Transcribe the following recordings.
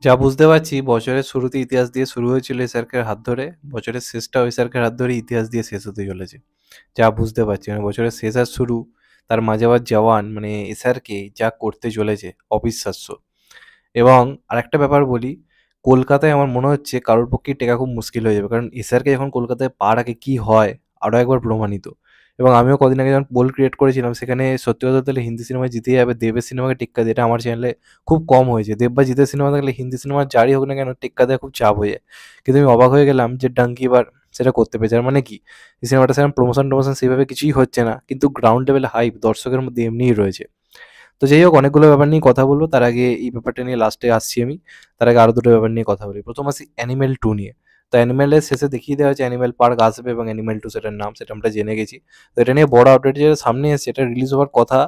যা বুঝতে পারছি বছরের শুরুতে ইতিহাস দিয়ে শুরু হয়েছিল এসআরকের হাত ধরে, বছরের শেষটাও এসআরকের হাত ধরে ইতিহাস দিয়ে শেষ হতে চলেছে। যা বুঝতে পারছি মানে বছরের শেষ আর শুরু, তার মাঝে আবার জওয়ান মানে এসআরকে যা করতে চলেছে অবিশ্বাস্য। এবং আরেকটা ব্যাপার বলি, কলকাতায় আমার মনে হচ্ছে কারোর পক্ষেই টেকা খুব মুশকিল হয়ে যাবে, কারণ এসআরকে যখন কলকাতায় পা রাখে কী হয় আরও একবার প্রমাণিত। এবং আমিও কদিন আগে যখন পোল ক্রিয়েট করেছিলাম সেখানে সত্যি কথা বলতে হিন্দি সিনেমায় জিতেই যাবে, দেবের সিনেমাকে টেক্কা দিয়ে, এটা আমার চ্যানেলে খুব কম হয়েছে। দেব বা জিতের সিনেমা থাকলে হিন্দি সিনেমার যারই হোক না কেন টেক্কা দেওয়া খুব চাপ হয়ে যায়। কিন্তু আমি অবাক হয়ে গেলাম যে ডাঙ্কি এবার সেটা করতে পেরেছে। আর মানে কি, এই সিনেমাটা সেরকম প্রমোশন টমোশন সেইভাবে কিছুই হচ্ছে না, কিন্তু গ্রাউন্ড লেভেলে হাইপ দর্শকের মধ্যে এমনিই রয়েছে। তো যাই হোক, অনেকগুলো ব্যাপার নিয়ে কথা বলবো, তার আগে এই ব্যাপারটা নিয়ে লাস্টে আসছি আমি। তার আগে আরও দুটো ব্যাপার নিয়ে কথা বলি। প্রথম আসি অ্যানিমেল 2 নিয়ে। তো অ্যানিমেলের শেষে দেখিয়ে দেওয়া হয়েছে অ্যানিমেল পার্ক আসবে এবং অ্যানিমেল 2 সেটার নাম, সেটা আমরা জেনে গেছি। তো এটা নিয়ে বড় আপডেট যেটা সামনে এসেছে, এটা রিলিজ হওয়ার কথা,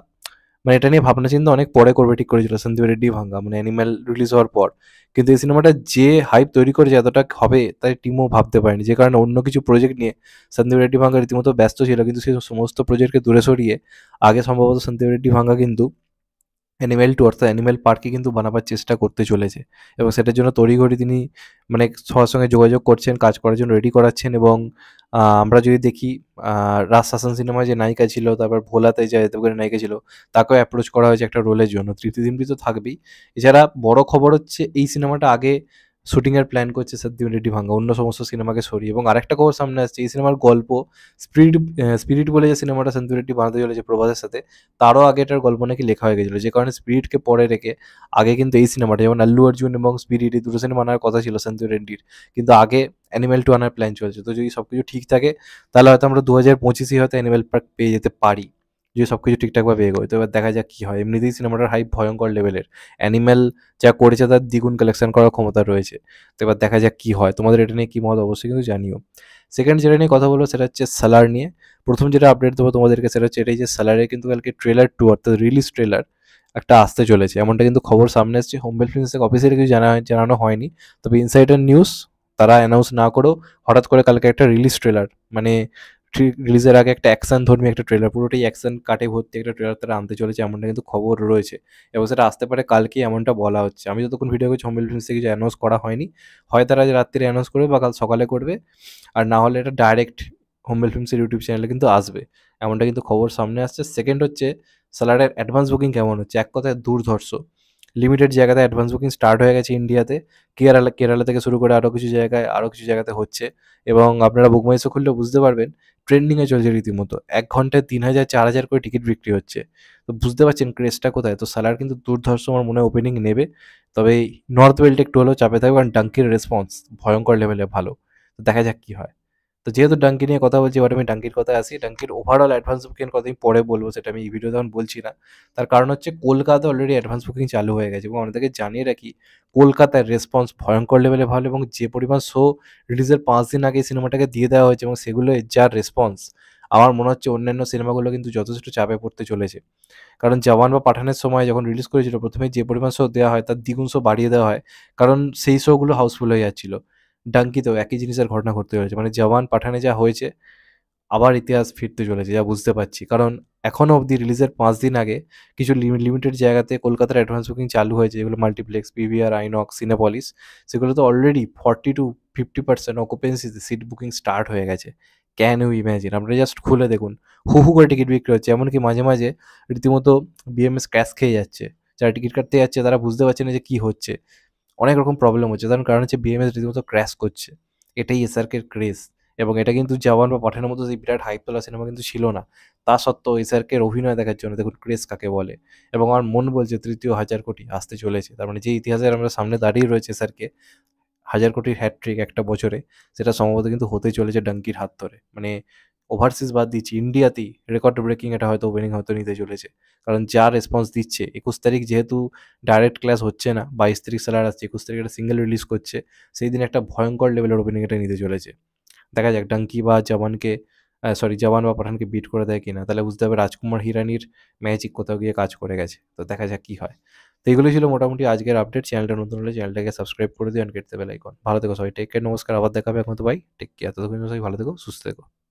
মানে এটা নিয়ে ভাবনা চিন্তা অনেক পরে করবে ঠিক করেছিল সন্দীপ রেড্ডি ভাঙ্গা, মানে অ্যানিমেল রিলিজ হওয়ার পর। কিন্তু এই সিনেমাটা যে হাইপ তৈরি করেছে এতটা হবে তাই টিমও ভাবতে পারেনি, যে কারণে অন্য কিছু প্রজেক্ট নিয়ে সন্দীপ রেড্ডি ভাঙ্গা রীতিমতো ব্যস্ত ছিল। কিন্তু সেই সমস্ত প্রজেক্টকে দূরে সরিয়ে আগে সম্ভবত সন্দীপ রেড্ডি ভাঙ্গা কিন্তু অ্যানিমেল 2 অর্থাৎ অ্যানিমেল পার্কই কিন্তু বানাবার চেষ্টা করতে চলেছে। এবং সেটার জন্য তড়িঘড়ি তিনি মানে সবার সঙ্গে যোগাযোগ করছেন, কাজ করার জন্য রেডি করাচ্ছেন। এবং আমরা যদি দেখি রাজ শাসন সিনেমায় যে নায়িকা ছিল, তারপর ভোলাতে যে দেবগনের নায়িকা ছিল, তাকেও অ্যাপ্রোচ করা হয়েছে একটা রোলের জন্য। তৃতীয় দিমরি তো থাকবেই। এছাড়া বড় খবর হচ্ছে এই সিনেমাটা আগে শুটিংয়ের প্ল্যান করছে সত্যিও রেড্ডি ভাঙ্গা, অন্য সমস্ত সিনেমাকে সরিয়ে। এবং আরেকটা খবর সামনে আসছে, এই সিনেমার গল্প স্পিরিট স্পিরিট বলে যে সিনেমাটা সন্দীপ রেড্ডি বানাতে চলেছে প্রভাসের সাথে, তারও আগে এটার গল্প নাকি লেখা হয়ে গেছিলো, যে কারণে স্পিরিটকে পরে রেখে আগে কিন্তু এই সিনেমাটা, যেমন আল্লু অর্জুন এবং স্পিরিট এই দুটো সিনেমা আনার কথা ছিল সন্দীপ রেড্ডির, কিন্তু আগে অ্যানিমেল 2 আনার প্ল্যান চলছে। তো যদি সব কিছু ঠিক থাকে তাহলে হয়তো আমরা 2025-ই হয়তো অ্যানিমেল পার্ক পেয়ে যেতে পারি, যদি সব কিছু ঠিকঠাকভাবে এগোয়। তো এবার দেখা যাক কী হয়। এমনিতেই সিনেমাটার হাইপ ভয়ঙ্কর লেভেলের, অ্যানিমেল যা করেছে তার দ্বিগুণ কালেকশন করার ক্ষমতা রয়েছে। তো এবার দেখা যাক কী হয়। তোমাদের এটা নিয়ে কী মত অবশ্যই কিন্তু জানিও। সেকেন্ড যেটা নিয়ে কথা বলবো সেটা হচ্ছে সালার নিয়ে। প্রথম যেটা আপডেট দেবো তোমাদেরকে সেটা হচ্ছে এটাই, যে সালারের কিন্তু কালকে ট্রেলার 2 অর্থাৎ রিলিজ ট্রেলার একটা আসতে চলেছে, এমনটা কিন্তু খবর সামনে এসেছে। হোমবেল ফিল্মস থেকে অফিসিয়ালি কিছু জানানো হয়নি, তবে ইনসাইডার নিউজ তারা অ্যানাউন্স না করেও হঠাৎ করে কালকে একটা রিলিজ ট্রেলার, মানে রিলিজের আগে একটা অ্যাকশন ধর্মী একটা ট্রেলার, পুরোটাই অ্যাকশন কাটে ভর্তি একটা ট্রেলার তারা আনতে চলেছে, এমনটা কিন্তু খবর রয়েছে। এবং সেটা আসতে পারে কালকেই, এমনটা বলা হচ্ছে। আমি যতক্ষণ ভিডিও করছি হোমবেল ফিল্মস থেকে কিছু অ্যানাউন্স করা হয়নি, হয় তারা আজ রাত্রিরে অ্যানাউন্স করবে বা কাল সকালে করবে, আর না হলে এটা ডাইরেক্ট হোমবেল ফিল্মসের ইউটিউব চ্যানেলে কিন্তু আসবে, এমনটা কিন্তু খবর সামনে আসছে। সেকেন্ড হচ্ছে সালারের অ্যাডভান্স বুকিং কেমন হচ্ছে, এক কথায় দুর্ধর্ষ। লিমিটেড জায়গাতে অ্যাডভান্স বুকিং স্টার্ট হয়ে গেছে ইন্ডিয়াতে, কেরালা থেকে শুরু করে আরও কিছু জায়গাতে হচ্ছে। এবং আপনারা বুক মাই শো খুললে বুঝতে পারবেন, ট্রেন্ডিংয়ে চলছে রীতিমতো। 1 ঘন্টায় 3000 4000 করে টিকিট বিক্রি হচ্ছে। তো বুঝতে পারছেন ক্রেজটা কোথায়। তো সালার কিন্তু দুর্ধর্ষ আমার মনে হয় ওপেনিং নেবে। তবে এই নর্থ বেল্ট একটু হলেও চাপে থাকবে, কারণ ডাঙ্কির রেসপন্স ভয়ঙ্কর লেভেলে ভালো। তো দেখা যাক কী হয়। তো যেহেতু ডাঙ্কি নিয়ে কথা বলছি, এবার আমি ডাঙ্কির কথায় আসি। ডাঙ্কির ওভারঅল অ্যাডভান্স বুকিংয়ের কথা আমি পরে বলবো, সেটা আমি এই ভিডিওতে এখন বলছি না। তার কারণ হচ্ছে কলকাতায় অলরেডি অ্যাডভান্স বুকিং চালু হয়ে গেছে, এবং আপনাদেরকে জানিয়ে রাখি কলকাতার রেসপন্স ভয়ঙ্কর লেভেলে ভালো। এবং যে পরিমাণ শো রিলিজের 5 দিন আগে সিনেমাটাকে দিয়ে দেওয়া হয়েছে এবং সেগুলোর যার রেসপন্স, আমার মনে হচ্ছে অন্যান্য সিনেমাগুলো কিন্তু যথেষ্ট চাপে পড়তে চলেছে। কারণ জওয়ান বা পাঠানের সময় যখন রিলিজ করেছিল প্রথমে যে পরিমাণ শো দেওয়া হয় তার দ্বিগুণ শো বাড়িয়ে দেওয়া হয়, কারণ সেই শোগুলো হাউসফুল হয়ে যাচ্ছিল। ডাঙ্কিতেও একই জিনিসের ঘটনা ঘটতে চলেছে, মানে জওয়ান পাঠানে যা হয়েছে আবার ইতিহাস ফিরতে চলেছে, যা বুঝতে পারছি। কারণ এখনও অবধি রিলিজের 5 দিন আগে কিছু লিমিটেড জায়গাতে কলকাতার অ্যাডভান্স বুকিং চালু হয়েছে, যেগুলো মাল্টিপ্লেক্স, পিভিআর, আইনক্স, সিনেপলিস, সেগুলোতে অলরেডি 40-50% অকুপেন্সিতে সিট বুকিং স্টার্ট হয়ে গেছে। Can you imagine? আপনারা জাস্ট খুলে দেখুন, হু হু করে টিকিট বিক্রি হচ্ছে। এমনকি মাঝে মাঝে রীতিমতো বিএমএস ক্র্যাশ খেয়ে যাচ্ছে। যারা টিকিট কাটতে যাচ্ছে তারা বুঝতে পারছে না যে কী হচ্ছে। অনেক রকম প্রবলেম হচ্ছে, তার কারণ হচ্ছে বিএমএস রীতিমতো ক্র্যাশ করছে। এটাই এসআরকের ক্রেজ। এবং এটা কিন্তু জওয়ান বা পাঠানের মতো সেই বিরাট হাইপ তোলা সিনেমা কিন্তু ছিল না। তা সত্ত্বেও এসআরকের অভিনয় দেখার জন্য দেখুন ক্রেজ কাকে বলে। এবং আমার মন বলছে তৃতীয় 1000 কোটি আসতে চলেছে। তার মানে যে ইতিহাসের আমরা সামনে দাঁড়িয়ে রয়েছে এসআরকে, 1000 কোটির হ্যাটট্রিক একটা বছরে, সেটা সম্ভবত কিন্তু হতেই চলেছে ডাঙ্কির হাত ধরে। মানে ওভারসিজ বাদ দিচ্ছি, ইন্ডিয়াতেই রেকর্ড ব্রেকিং এটা হয়তো ওপেনিং হয়তো নিতে চলেছে। কারণ যা রেসপন্স দিচ্ছে, 21 তারিখ যেহেতু ডাইরেক্ট ক্লাস হচ্ছে না, 22 তারিখ সালার আসছে, 21 তারিখ একটা সিঙ্গেল রিলিজ করছে, সেই দিন একটা ভয়ঙ্কর লেভেলের ওপেনিং এটা নিতে চলেছে। দেখা যাক ডাঙ্কি বা জওয়ানকে, জওয়ান বা পাঠানকে বিট করে দেয় কিনা, তাহলে বুঝতে হবে রাজকুমার হিরানির ম্যাজিক কোথাও গিয়ে কাজ করে গেছে। তো দেখা যাক কী হয়। তো এগুলো ছিল মোটামুটি আজকের আপডেট। চ্যানেলটা নতুন হলে চ্যানেলটাকে সাবস্ক্রাইব করে দিও, and hit the bell icon. ভালো থেকো সবাই, টেক কেয়ার, নমস্কার, আবার দেখা হবে এখন তো ভাই, টেক কেয়ার, ততক্ষণ সবাই ভালো থেকো, সুস্থ থেকো।